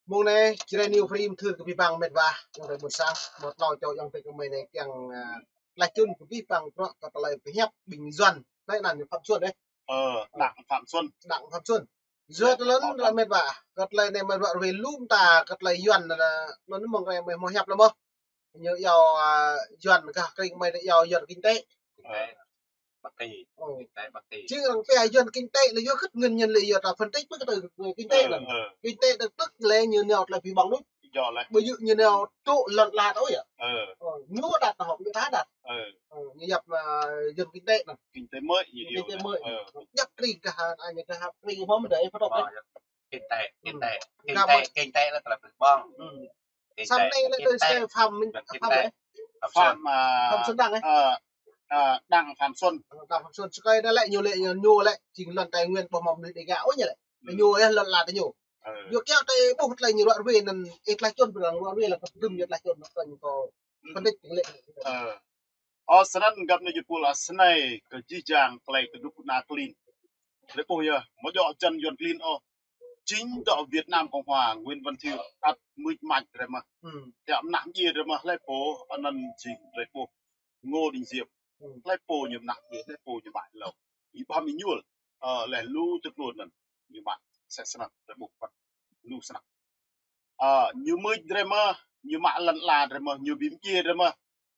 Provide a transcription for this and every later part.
mùng này chỉ là nhiều phim thường cái bằng mệt và nhưng rồi một sáng một lò cho yang phải của mình này càng là chun của vi bằng nó còn lại phải hẹp bình duẩn đây là những phạm xuân đấy Đặng Phạm Xuân rất lớn là mệt vả cất lại này mệt vả về lum tà cất lại duẩn là nó mong này mày mò hẹp lắm không nhớ giàu duẩn cả kinh mày lại giàu duẩn kinh tế Bắc Kỳ, Bắc Kỳ. chứ cái duẩn kinh tế là do khất nguyên nhân là do phân tích với cái từ kinh tế là kinh tế được tức là như nào là vì bằng lúc bây giờ như nào tụ lật là thôi à nếu đặt là họ như thá đặt như nhập dân kinh tế này kinh tế mới nhập đi cả ai như cái hạt đi hôm đấy phát động đấy kinh tế là phải bong sau này là tôi sẽ phạm đấy Phạm Xuân Đăng ấy Đặng Phạm Xuân cái đó lại nhiều lệ nhô lại chỉ lần tài nguyên bỏ mầm để gạo như vậy nhô ấy lần là nhô việc kéo tay bốc lại nhiều đoạn về nên ít lại chôn đoạn về là từng việc lại chôn nó cần có phân tích lệ senan gặp này pula senai ke jijang klai ke dukuna clean để bây giờ một dọ chân yon clean chính đọ Việt Nam Cộng Hòa Nguyễn Văn Thiệu ắt mít mạch rồi mà tiệm nặng gì rồi mà lấy phố anh ăn gì lấy phố Ngô Đình Diệm lấy phố nhiều nặng gì lấy phố nhiều bạn lâu ý ba mươi nhiêu lại lưu tức luôn lần nhiều bạn sẽ sẵn lấy bộ phận lưu sẵn nhiều mít rồi mà nhiều mạng lần là rồi mà nhiều bím kia rồi mà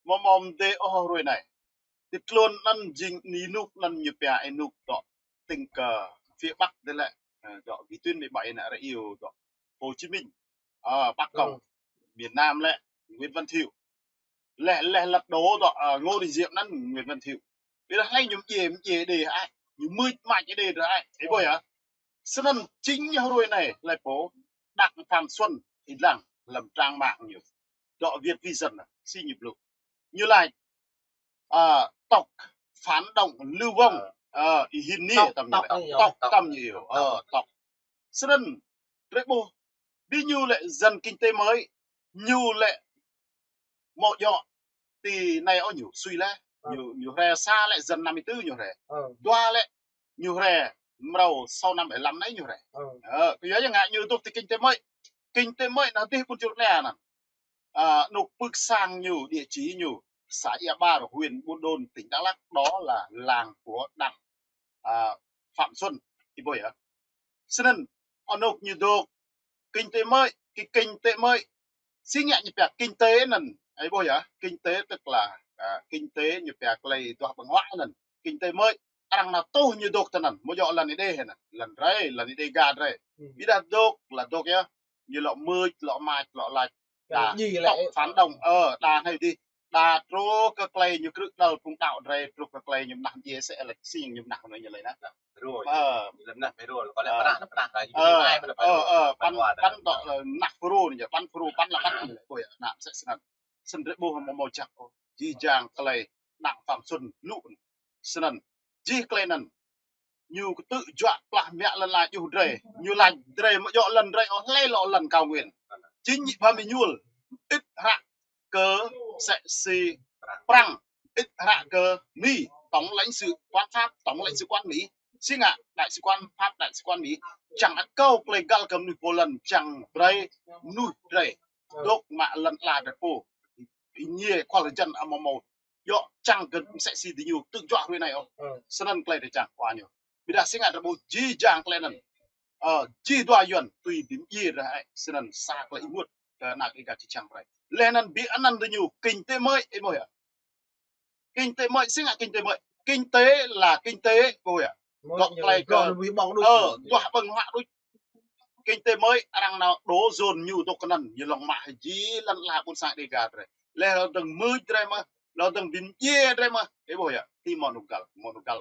mom de rồi này tít luôn năn jing ni nuk năn nhiều bè ai nuk đó tình cờ phía bắc đây lại đó vì tuyên 17 này là yêu đó Hồ Chí Minh Bắc Cộng miền Nam lại Nguyễn Văn Thiệu lẹ lật đố đó Ngô Đình Diệm năn Nguyễn Văn Thiệu bây giờ hay nhúng gì để ai nhúng mươi mạnh cái đề rồi ai thế bây giờ sân chính nhau rồi này lại phố Đặng Phạm Xuân thì rằng làm trang mạng nhiều đó Việt Vision xin nhịp lục như lại tộc phản động lưu vong hình ni tộc tâm nhiều tộc sân đấy bộ đi như lệ dân kinh tế mới như lệ mộ dọ thì này ở nhiều suy lẽ nhiều rè xa lại dân 54 nhiều rè đoa lệ nhiều rè màu sau năm 75 đấy nhiều rè cái giá chẳng hạn như tôi thì kinh tế mới nó tiếp con chuột nè nè nộp bức sang nhiều địa chỉ nhiều xã Ia Ba ở huyện Buôn Đôn tỉnh Đắk Lắk đó là làng của Đặng Phạm Xuân thì bây giờ cho nên ông nộp như đồ kinh tế mới cái kinh tế mới xin nhẹ như việc kinh tế nè ấy bây giờ kinh tế tức là kinh tế như việc này tôi bằng ngoại nè kinh tế mới đang nào tu như đồ thế nè mỗi giờ lần này đây nè lần đây gà đây bây giờ đồ là đồ kia như lọ mưa lọ mai lọ lạch tộc phản động đà này đi đà trô cơ clay như trước đầu cũng tạo ra trô cơ clay như nặng gì sẽ là xin như nặng này như vậy đó rồi lần này phải rồi có lẽ nó nặng cái pan đó là nặng pro này pan pro pan là pan rồi nặng sẽ sân rễ bô màu chặt di giang clay Đặng Phạm Xuân lụ sân di clay nè nhiều tự dọa là mẹ lần lại nhiều rề nhiều lành rề mà dọ lần rề lấy lọ lần cao nguyện chính nhị ba mươi nhuol ít hạ cơ sẽ si prang ít hạ cơ mi tổng lãnh sự quan Pháp tổng lãnh sự quan Mỹ xin ạ đại sứ quan Pháp đại sứ quan Mỹ chẳng ăn câu play gal cầm nuôi cô lần chẳng rây nuôi rây đốt mà lần là được cô nhie qua lần chân âm màu dọ chẳng cần sẽ si thì nhiều tự dọa người này không sân play để chẳng qua nhiều bây giờ xin ạ được bộ chi giang play nè chi đoa yuan tùy điểm gì rồi hãy sân xa lại muộn là cái chỉ chẳng phải lên ăn bị ăn được nhiều kinh tế mới ấy mọi ạ kinh tế mới xin ạ kinh tế là kinh tế rồi ạ gọc lại cờ tọa bằng họa đôi kinh tế mới đang nào đố dồn nhiều tôi cần như lòng mạ gì lần là buôn sai để gạt rồi lên là từng mươi đây mà là từng điểm chia đây mà ấy mọi ạ thì mòn nụ gal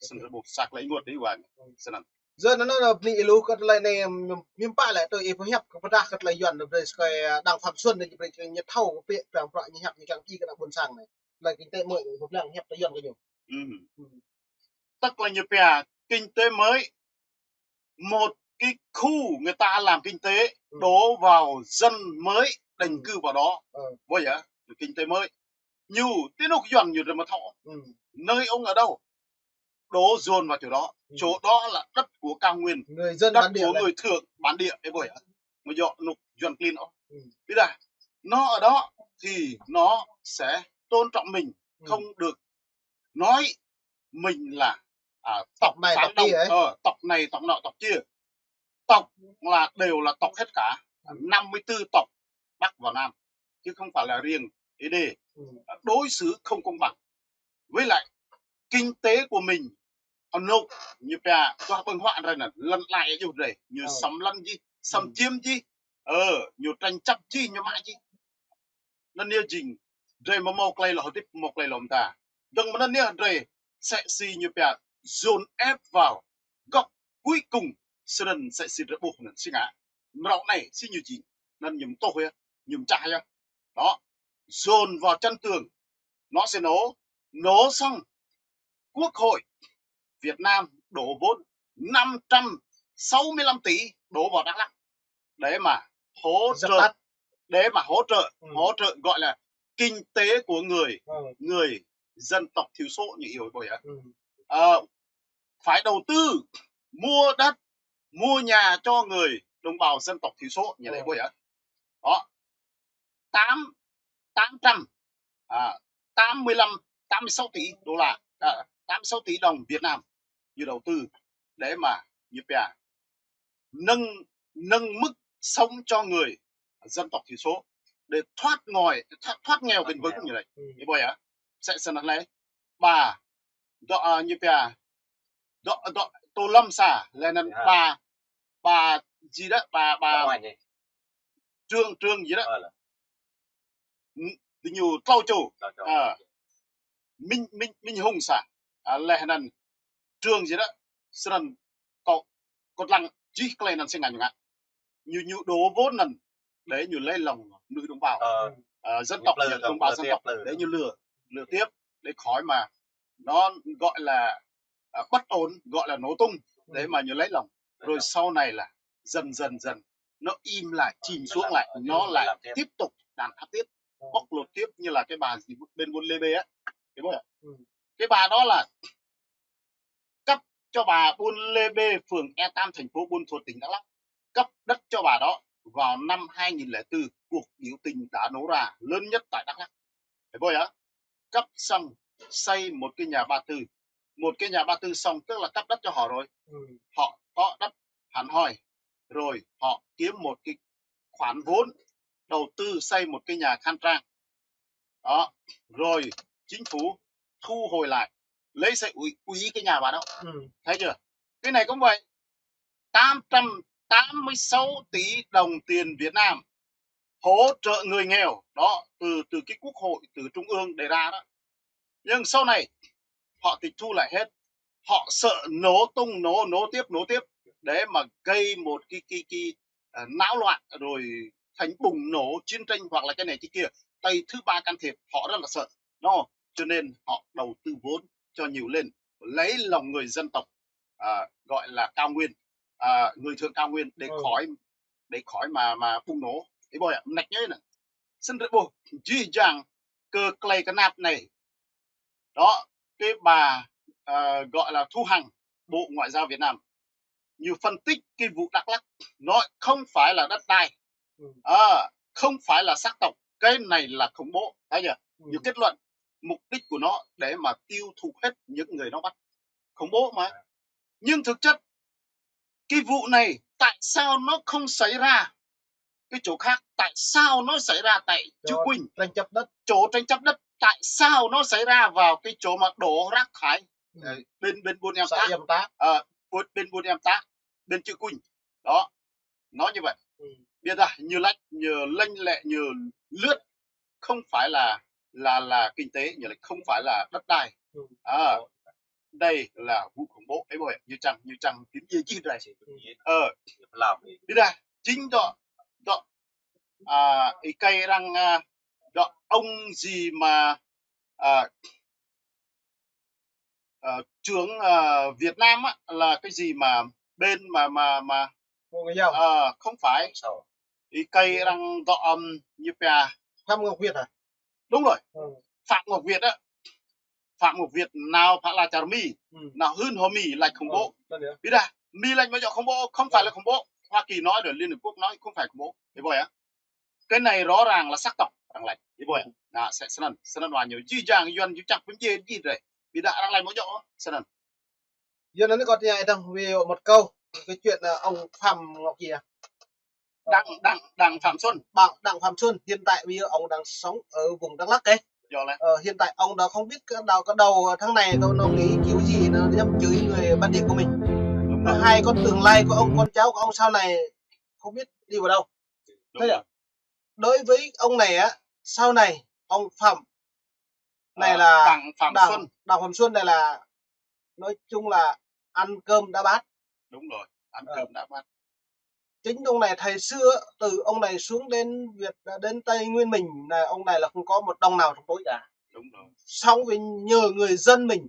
sân bộ sạc lấy nguồn đấy hoàn sân giờ nó là bị lú cái lại này miếng bạ lại tôi phải hẹp cái đa cái lại dọn được cái Đặng Phạm Xuân này cái nhật thầu cái phèn loại như hẹp như càng chi cái buôn sang này là kinh tế mới một lần hẹp tới dọn cái nhiều tức là như bè kinh tế mới một cái khu người ta làm kinh tế đổ vào dân mới định cư vào đó bây giờ kinh tế mới nhiều tiếng lúc dọn nhiều rồi mà thọ nơi ông ở đâu đổ dồn vào chỗ đó là đất của cao nguyên người dân đất của người thượng bản địa ấy bởi mà dọ nục John Clean biết là nó ở đó thì nó sẽ tôn trọng mình, không được nói mình là tộc này phản tộc động, kia ấy. tộc này tộc nọ tộc kia. Tộc là đều là tộc hết cả, 54 tộc Bắc và Nam, chứ không phải là riêng ED. Đối xử không công bằng. Với lại kinh tế của mình nộp như bè cho bằng hoạn rồi là lần lại như vậy, như sắm lăn chi, sắm chiêm chi, nhiều tranh chấp chi như mãi chi. Nên như trình rồi mà một lại là tiếp một lại lòng ta. Đừng mà nên như rồi sẽ xì như bè dồn ép vào góc cuối cùng sân sẽ xì rất buộc nên xin ngã. Mạo này xin như gì nên nhầm tôi á, nhầm chạy á. Đó, dồn vào chân tường nó sẽ nổ xong Quốc hội Việt Nam đổ vốn 565 tỷ đổ vào Đắk Lắk để mà hỗ trợ gọi là kinh tế của người dân tộc thiểu số như hiểu rồi ạ. Phải đầu tư mua đất, mua nhà cho người đồng bào dân tộc thiểu số như vậy rồi ạ. Đó, 86 tỷ đô la, 86 tỷ đồng Việt Nam như đầu tư để mà như bè nâng mức sống cho người dân tộc thiểu số để thoát nghèo bền vững như vậy. Như vậy á sẽ sẵn lấy bà như bè Tô Lâm xả lên bà gì đó bà trương gì đó nhiều tao chủ Minh Hùng xả lên trương gì đó sân có lăng chỉ cái này sinh ngành ngạn nhiều đố vốn nần để nhiều lấy lòng nữ đồng bào dân tộc đồng bào dân tộc để nhiều lừa tiếp để khỏi mà nó gọi là bất ổn, gọi là nổ tung để mà nhiều lấy lòng, rồi sau này là dần nó im lại, chìm xuống lại, nó lại tiếp tục đàn áp tiếp, bóc lột tiếp như là cái bà gì bên Buôn Lê Bê á, hiểu không? Cái bà đó là cấp cho bà Buôn Lê Bê, phường E Tam, thành phố Buôn Thuột, tỉnh Đắk Lắk, cấp đất cho bà đó vào năm 2004, cuộc biểu tình đã nổ ra lớn nhất tại Đắk Lắk. Thấy không ạ? Cấp xong xây một cái nhà 34 xong tức là cấp đất cho họ rồi. Họ có đất hẳn hoi rồi họ kiếm một cái khoản vốn đầu tư xây một cái nhà khang trang. Đó, rồi chính phủ thu hồi lại lấy xây ủy cái nhà bà đó. Thấy chưa? Cái này cũng vậy. 886 tỷ đồng tiền Việt Nam hỗ trợ người nghèo đó, từ cái quốc hội, từ trung ương đề ra đó. Nhưng sau này họ tịch thu lại hết. Họ sợ nổ tung, nổ tiếp để mà gây một cái náo loạn rồi thành bùng nổ chiến tranh hoặc là cái này cái kia, tay thứ ba can thiệp, họ rất là sợ. Đó, cho nên họ đầu tư vốn cho nhiều lên, lấy lòng người dân tộc gọi là cao nguyên, người thượng cao nguyên để khỏi mà bùng nổ. Thế bồi nạch nhớ nè, xin rửa bồ dì dàng cơ clay cái nạp này đó. Cái bà gọi là Thu Hằng, Bộ Ngoại giao Việt Nam, như phân tích cái vụ Đắk Lắk, nó không phải là đất đai, không phải là sắc tộc, cái này là khủng bố. Thấy chưa? Như kết luận mục đích của nó để mà tiêu thụ hết những người nó bắt, khủng bố mà. Nhưng thực chất cái vụ này tại sao nó không xảy ra cái chỗ khác? Tại sao nó xảy ra tại Chư Quỳnh, chỗ tranh chấp đất? Tại sao nó xảy ra vào cái chỗ mà đổ rác thải bên Buôn Em Tác, bên Buôn Em Tác, bên Chư Quỳnh đó, nó như vậy. Biết ra như lênh lẹ, như lướt, không phải là kinh tế, như là không phải là đất đai. Đây là vụ khủng bố ấy rồi, như chẳng tiếng gì đây. Biết ra chính đó cái cây răng đó, ông gì mà trưởng Việt Nam á, là cái gì mà bên mà không phải cái cây răng đó như Phạm Ngọc Việt à? Đúng rồi. Phạm Ngọc Việt á, Phạm Ngọc Việt nào phải là chả mi nào hơn họ mì lại khủng bố. Biết à, mì lạnh mà khủng bố không phải là khủng bố. Hoa Kỳ nói rồi, Liên Hợp Quốc nói không phải khủng bố. Thế vậy á. Cái này rõ ràng là sắc tộc rằng lại. Thế vậy á. Sẽ sân hòa nhiều chi chàng yuan chứ chắc cũng gì rồi. Vì đã đang lại mỗi chỗ sân. Giờ nó còn nhảy đâu vì một câu cái chuyện là ông Phạm Ngọc gì à? Đặng Phạm Xuân. Đặng Phạm Xuân hiện tại bây giờ ông đang sống ở vùng Đắk Lắk đấy. Hiện tại ông đã không biết cái đầu tháng này nó nghĩ kiểu gì nó dám chửi người bản địa của mình. Hai con tương lai của ông, con cháu của ông sau này không biết đi vào đâu. Thế à? Đối với ông này á, sau này ông Phạm này là Đặng Phạm Xuân này là nói chung là ăn cơm đã bát. Đúng rồi, ăn cơm đã bát. Chính ông này thời xưa từ ông này xuống đến đến Tây Nguyên mình là ông này là không có một đồng nào trong túi cả. Đúng rồi. Xong vì nhờ người dân mình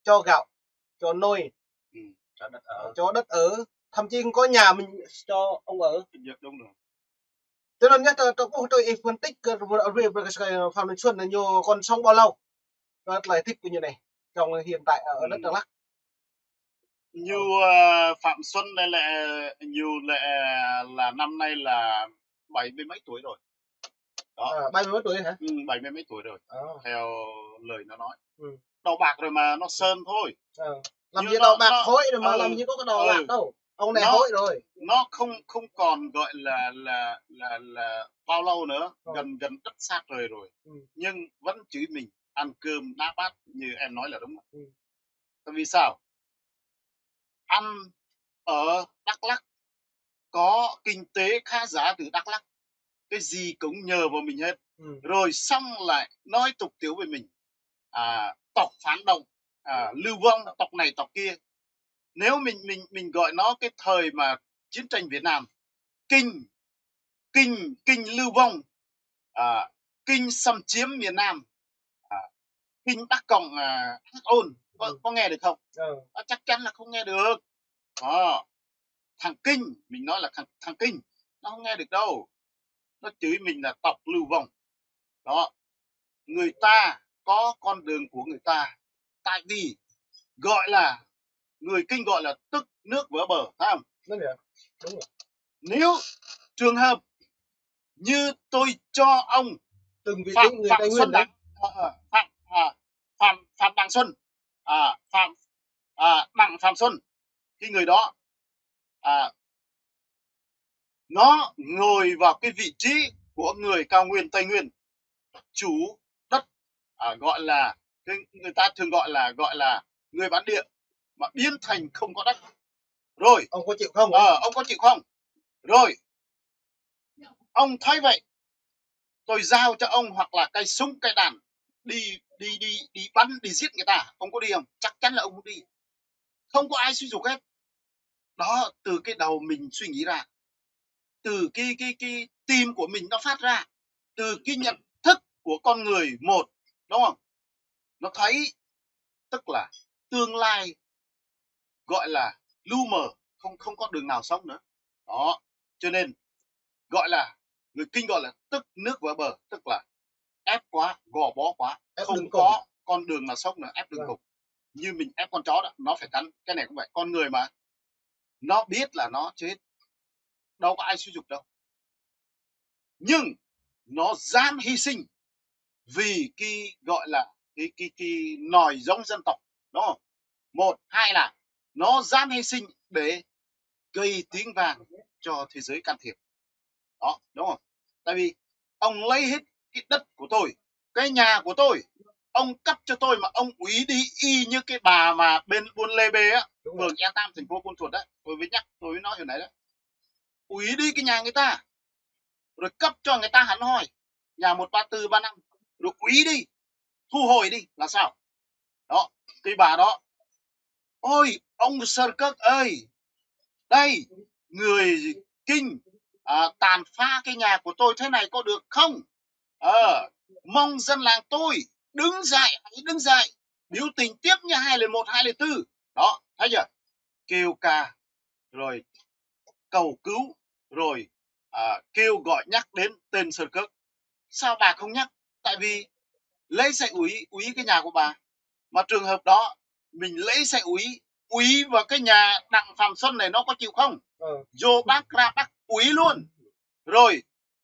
cho gạo, cho nôi, cho đất ở, thậm chí có nhà mình cho ông ở. Đúng rồi. Cho nên nhất là tôi phân tích về Phạm Đình Xuân là nhiều còn sống bao lâu. Rất là thích như này trong hiện tại ở đất Đắk Lắk. Như Phạm Xuân đây là năm nay là 70 mấy tuổi rồi. Đó. 70 mấy tuổi hả? 70 mấy tuổi rồi. Theo lời nó nói. Đầu bạc rồi mà nó sơn thôi. Làm gì đầu bạc hối rồi mà làm gì có cái đầu bạc đâu. Ông này hối rồi. Nó không còn gọi là bao lâu nữa, gần đất sát rồi. Nhưng vẫn chửi mình ăn cơm đá bát như em nói là đúng. Tại vì sao? Ăn ở Đắk Lắk có kinh tế khá giả từ Đắk Lắk, cái gì cũng nhờ vào mình hết. Rồi xong lại nói tục tiếu về mình, tộc phản động, lưu vong, tộc này tộc kia. Nếu mình gọi nó cái thời mà chiến tranh Việt Nam, kinh lưu vong, kinh xâm chiếm miền Nam, kinh Bắc Cộng Hắc Ôn, có nghe được không? Chắc chắn là không nghe được. Thằng Kinh, mình nói là thằng Kinh, nó không nghe được đâu. Nó chửi mình là tộc lưu vong. Đó. Người ta có con đường của người ta. Tại vì gọi là người Kinh gọi là tức nước vỡ bờ, thấy không? Đúng rồi. Nếu trường hợp như tôi cho ông Phạm Xuân Đặng, Phạm Đặng Xuân, Đặng Phạm Xuân, cái người đó nó ngồi vào cái vị trí của người cao nguyên Tây Nguyên, chủ đất, gọi là người ta thường gọi là người bản địa, mà biến thành không có đất. Rồi ông có chịu không? Ông có chịu không? Rồi ông thấy vậy, tôi giao cho ông hoặc là cây súng cây đạn đi bắn, đi giết người ta, ông có đi không? Chắc chắn là ông không đi. Không có ai suy dục hết. Đó, từ cái đầu mình suy nghĩ ra, từ cái tim của mình nó phát ra, từ cái nhận thức của con người một, đúng không? Nó thấy tức là tương lai gọi là lu mờ, không có đường nào sống nữa. Đó, cho nên gọi là người Kinh gọi là tức nước vỡ bờ, tức là ép quá, gò bó quá, không có con đường nào sống nữa, ép đường cùng. Như mình ép con chó đó, nó phải cắn. Cái này cũng vậy, con người mà nó biết là nó chết, đâu có ai suy dục đâu, nhưng nó dám hy sinh vì cái gọi là cái nòi giống dân tộc, đúng không? Một, hai là nó dám hy sinh để gây tiếng vang cho thế giới can thiệp. Đó, đúng không? Tại vì ông lấy hết cái đất của tôi, cái nhà của tôi, ông cấp cho tôi mà ông úy đi y như cái bà mà bên Buôn Lê Bê á, phường E Tam, thành phố Buôn Thuột đấy, tôi mới nói hồi nãy đấy, úy đi cái nhà người ta, rồi cấp cho người ta hẳn hoi nhà 134, 35, rồi úy đi, thu hồi đi là sao? Đó, cái bà đó, ôi ông Sơn Cước ơi, đây người Kinh tàn phá cái nhà của tôi thế này có được không? Mong dân làng tôi đứng dậy, hãy đứng dậy biểu tình tiếp như 201, 204. Đó, thấy chưa? Kêu ca, rồi cầu cứu, rồi kêu gọi nhắc đến tên Sơn Cước. Sao bà không nhắc? Tại vì lấy xe úy cái nhà của bà, mà trường hợp đó mình lấy xe úy úy vào cái nhà Đặng Phạm Xuân này nó có chịu không? Vô bác ra bác úy luôn. Rồi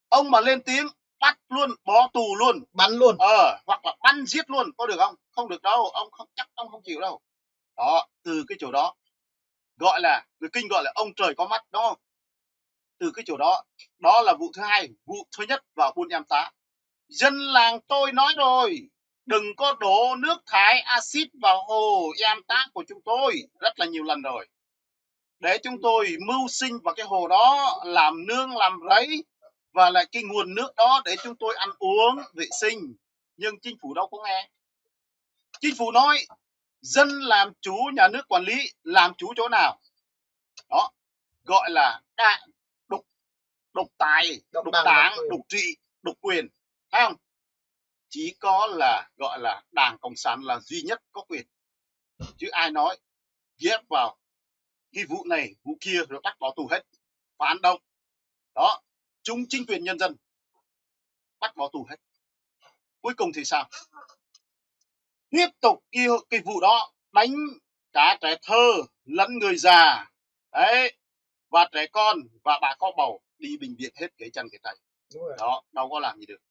ông mà lên tiếng bắt luôn, bỏ tù luôn, bắn luôn, hoặc là bắn giết luôn, có được không? Không được đâu, ông không, chắc ông không chịu đâu. Đó, từ cái chỗ đó gọi là, người Kinh gọi là ông trời có mắt, đúng không? Từ cái chỗ đó, đó là vụ thứ hai. Vụ thứ nhất vào Buôn Em Tá, dân làng tôi nói rồi, đừng có đổ nước thải axit vào hồ Em Tá của chúng tôi rất là nhiều lần rồi, để chúng tôi mưu sinh vào cái hồ đó, làm nương làm rẫy, và lại cái nguồn nước đó để chúng tôi ăn uống vệ sinh. Nhưng chính phủ đâu có nghe. Chính phủ nói dân làm chủ, nhà nước quản lý, làm chủ chỗ nào đó, gọi là độc tài, độc đảng, độc trị, độc quyền, thấy không? Chỉ có là gọi là Đảng Cộng sản là duy nhất có quyền, chứ ai nói ghép vào cái vụ này vụ kia rồi bắt bỏ tù hết, phản động đó, chúng chính quyền nhân dân bắt bỏ tù hết. Cuối cùng thì sao? Tiếp tục cái vụ đó đánh cả trẻ thơ lẫn người già đấy, và trẻ con và bà có bầu đi bệnh viện hết cái chân cái tay đó, đâu có làm gì được.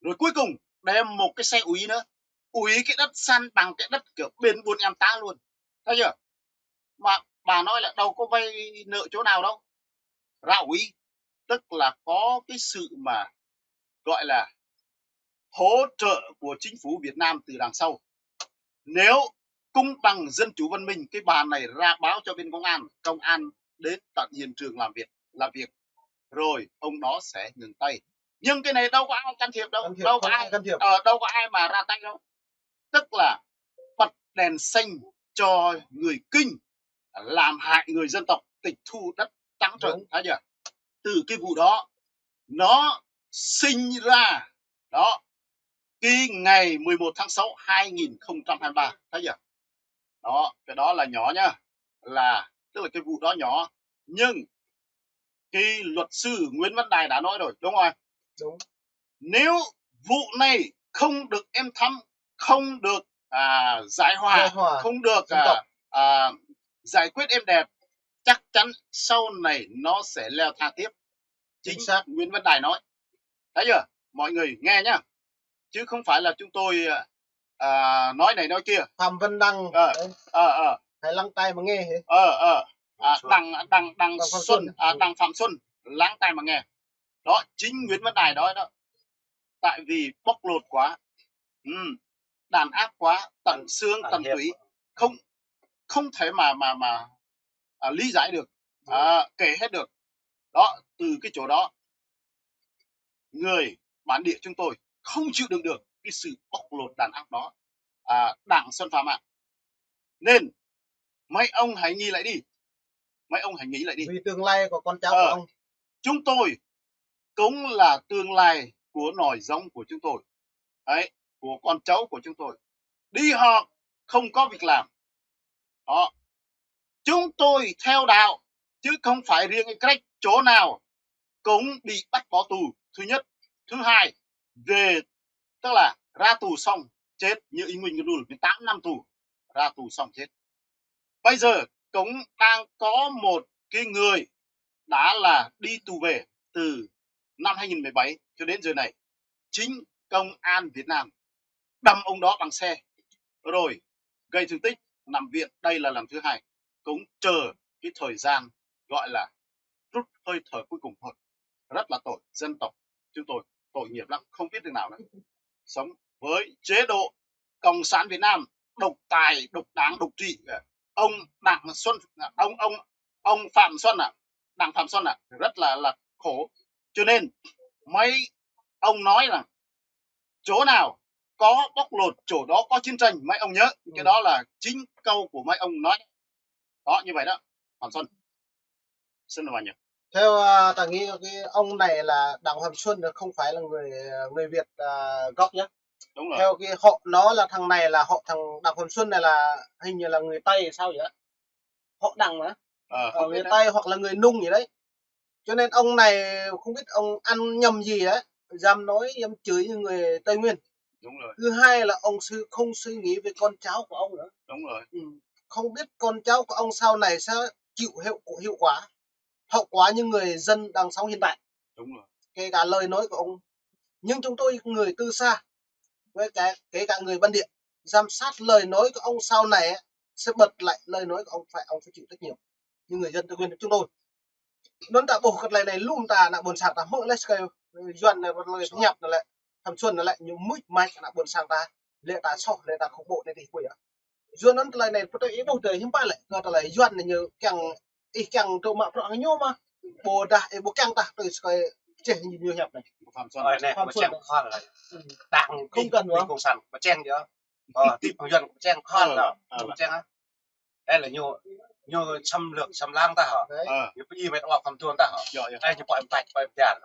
Rồi cuối cùng đem một cái xe úy nữa, úy cái đất san bằng cái đất kiểu bên Buôn Em Tá luôn, thấy chưa? Mà bà nói là đâu có vay nợ chỗ nào đâu, ra úy, tức là có cái sự mà gọi là hỗ trợ của chính phủ Việt Nam từ đằng sau. Nếu công bằng dân chủ văn minh, cái bà này ra báo cho bên công an đến tận hiện trường làm việc rồi ông đó sẽ ngừng tay. Nhưng cái này đâu có ai can thiệp đâu, đâu có ai mà ra tay đâu. Tức là bật đèn xanh cho người Kinh làm hại người dân tộc, tịch thu đất trắng trợn, thấy chưa? Từ cái vụ đó nó sinh ra đó cái ngày 11 tháng 6 2023, thấy chưa? Đó, cái đó là nhỏ nhá, là tức là cái vụ đó nhỏ, nhưng cái luật sư Nguyễn Văn Đài đã nói rồi, đúng không? Đúng. Nếu vụ này không được êm thấm, không được giải hòa, không được giải quyết êm đẹp, chắc chắn sau này nó sẽ leo thang tiếp. Chính xác Nguyễn Văn Đài nói. Thấy chưa? Mọi người nghe nhá, chứ không phải là chúng tôi nói này nói kia. Phạm Văn Đăng hãy lắng tai mà nghe. Đặng Phạm Xuân lắng tai mà nghe. Đó, chính Nguyễn Văn Đài nói đó. Tại vì bóc lột quá, đàn áp quá, tận xương tận tủy, không thể mà lý giải được, kể hết được. Đó, từ cái chỗ đó người bản địa chúng tôi không chịu đựng được cái sự bóc lột đàn áp đó, Đảng xâm phạm ạ. Nên mấy ông hãy nghĩ lại đi, vì tương lai của con cháu của ông. Chúng tôi cũng là tương lai của nòi giống của chúng tôi đấy, của con cháu của chúng tôi đi học không có việc làm đó. Chúng tôi theo đạo chứ không phải riêng cái cách chỗ nào cũng bị bắt bỏ tù, thứ nhất. Thứ hai, về tức là ra tù xong chết, như Ý Nguyên Đùn 8 năm tù, ra tù xong chết. Bây giờ cũng đang có một cái người đã là đi tù về từ năm 2017 cho đến giờ này. Chính công an Việt Nam đâm ông đó bằng xe rồi gây thương tích, nằm viện, đây là lần thứ hai. Cũng chờ cái thời gian gọi là rút hơi thở cuối cùng thôi. Rất là tội dân tộc chúng tôi, tội nghiệp lắm, không biết được nào nữa. Sống với chế độ Cộng sản Việt Nam độc tài, độc đảng, độc trị. Ông Đặng Xuân, ông Phạm Xuân Đặng Phạm Xuân rất là khổ. Cho nên mấy ông nói rằng chỗ nào có bóc lột, chỗ đó có chiến tranh. Mấy ông nhớ cái đó là chính câu của mấy ông nói đó, như vậy đó. Phạm Xuân xin mời nhỉ. Theo ta nghĩ cái ông này là Đặng Phạm Xuân không phải là người Việt gốc nhé. Đúng rồi. Theo cái họ nó là thằng này là họ thằng Đặng Phạm Xuân này là hình như là người Tây sao vậy đó. Họ Đặng mà người Tây hoặc là người Nung gì đấy. Cho nên ông này không biết ông ăn nhầm gì đấy, dám nói dám chửi như người Tây Nguyên. Đúng rồi. Thứ hai là ông không suy nghĩ về con cháu của ông nữa. Đúng rồi. không biết con cháu của ông sau này sẽ chịu hiệu quả hậu quả như người dân đang sống hiện tại. Đúng rồi. Kể cả lời nói của ông, nhưng chúng tôi người từ xa với kể cả người bản địa giám sát lời nói của ông sau này ấy, sẽ bật lại lời nói của ông phải chịu trách nhiệm như người dân Tây Nguyên chúng tôi. Nó đã bổ cái này luôn ta là buồn sang ta mượn lấy cái dọn này lời nhập này lại thằng xuân này lại nhiều mũi mai là buồn sang ta lệ ta sọ lệ ta không bộ này thì quỷ á dọn nó lời này tôi ý bầu trời hiếm ba lại người ta lại dọn này như càng trâu mạ rõ cái nhôm mà bồ ta bồ càng ta tôi cái trẻ nhiều nhập này phạm xuân khoan là đảng không cần nữa công sản mà chen nữa tiếp dân chen khoan là chen á đây là nhiều xâm lược xâm lam ta hả những cái gì mà họ phạm chuồn ta hả đây như bọn bạch bọn giàn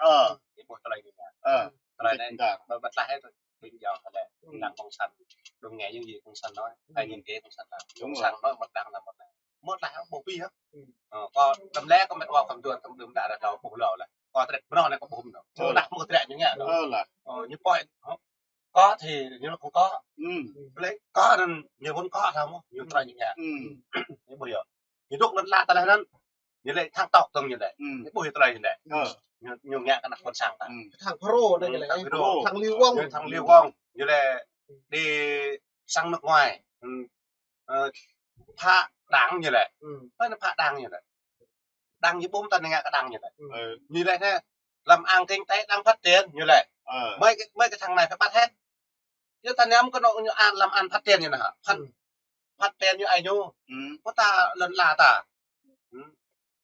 cái bộ này này bắt lại hết bây giờ là đảng công sản đừng nghe những gì công sản nói hay nhìn kế công sản nói một đảng là một lại không bổ pi á có đâm lẽ có mấy họ phạm chuồn tầm đường đã là đó bổ lậu là có cái nó này có bổ nó đặt một cái như thế nào là như point có thì như nó không có lấy có nên nhiều vẫn có không nhiều loại như thế như bây giờ như lúc nó la ta này nó như này thang tọc tầng như này cái bùi này như này nhiều nhẹ cái nặng con sàng ta thằng pro đây là thằng Lưu Quang như là đi sang nước ngoài pha đáng như này nó pha đáng như này đang như bom tan nghe cái đang như này như này nè làm ăn kinh tế đang phát triển như này mấy cái thằng này phải bắt hết chứ thằng em có độ như ăn làm ăn phát triển như này hả phát triển như ai nhu có ta lần là ta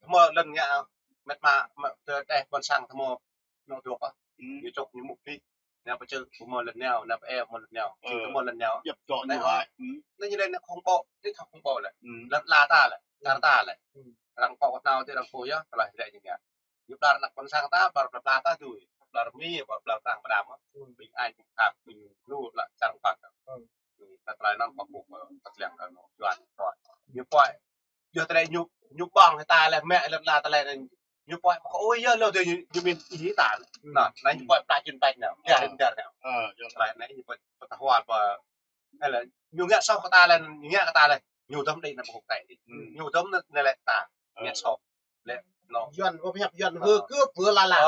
mà lần nhà mệt mà đây còn sang thằng mò nó thuộc á như chụp như mục đi nào phải chơi một lần nào nào phải một lần nào chỉ có một lần nào nhập trọn này hỏi nên như đây nó không bộ thích học không bộ lại lần là ta lại rằng có nào thì rằng phối á lại vậy như vậy giúp đỡ là con sang ta bảo là ta rồi là mi bảo là tăng đàm á mình ai cũng học mình luôn là sang phạtแต่ตรายนั่งประกบตัดเลี้ยงกันย้อนก่อนยุบปล่อยเยอะแต่ไรยุบบ้องให้ตายเลยแม่เริ่มลาแต่ไรเลยยุบปล่อยโอ้ยเยอะเลยเดี๋ยวยุบมีอีตาน่ะนั่นยุบปล่อยปลาจินไปเนี่ยแก่เด็กเนี่ยอะไรนั่นยุบปล่อยปะหัวปะนั่นแหละยุบเงี้ยชอบตาเลยเงี้ยตาเลยยุบต้มดีนะพวกไก่ยุบต้มนั่นแหละตาเงี้ยชอบเลยdọn có phép dọn vừa cướp vừa la làng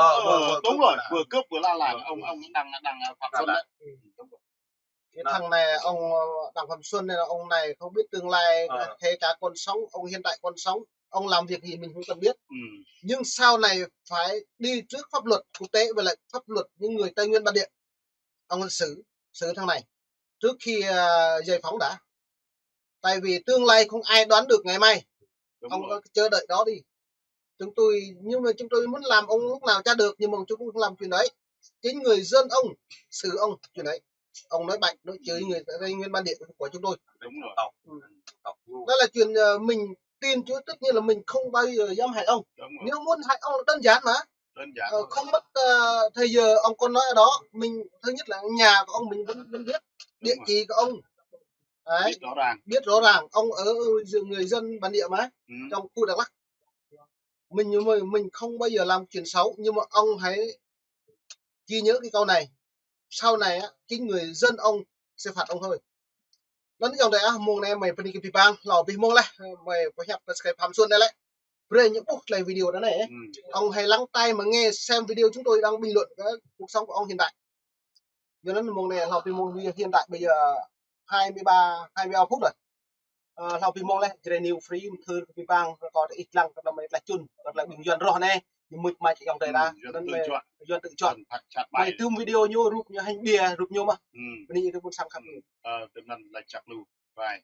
đúng rồi vừa cướp vừa la làng ông đang phạm xuân đấy cái thằng này ông Đặng Phạm Xuân này là ông này không biết tương lai thế cả còn sống ông hiện tại còn sống ông làm việc gì mình không cần biết nhưng sau này phải đi trước pháp luật quốc tế và lại pháp luật những người Tây Nguyên bản địa ông xử thằng này trước khi giải phóng đã tại vì tương lai không ai đoán được ngày mai ông có chờ đợi đó đi nhưng mà chúng tôi muốn làm ông lúc nào cha được nhưng mà chúng tôi không làm chuyện đấy chính người dân ông xử ông chuyện đấy ông nói bậy nói chửi người Tây Nguyên bản địa của chúng tôi đúng rồi đó là chuyện mình tin chứ tất nhiên là mình không bao giờ dám hại ông nếu muốn hại ông là đơn giản mà không mất thời giờ ông còn nói ở đó mình thứ nhất là nhà của ông mình vẫn biết địa chỉ của ông đấy, biết rõ ràng ông ở người dân bản địa mà trong khu Đắk Lắk mình không bao giờ làm chuyện xấu nhưng mà ông hãy ghi nhớ cái câu này sau này á chính người dân ông sẽ phạt ông thôi nó trong đây á mong này mày phải đi cái bang lò bị mong lại mày phải nhập cái Phạm Xuân đây lại về những buộc lại video đó này ông hãy lắng tai mà nghe xem video chúng tôi đang bình luận cái cuộc sống của ông hiện tại cho nên mong này lò bị mong hiện tại bây giờ 23 phút rồi lò bị mong lại cái new free thư cái bang có ít lăng là mày lại chun lại bình luận rồi này nhưng mực mai chỉ trong đây ra nên dân tự chọn mày tương video như rụp như hành bia rụp như mà mình như muốn sang khắp từ lần là chặt lù vài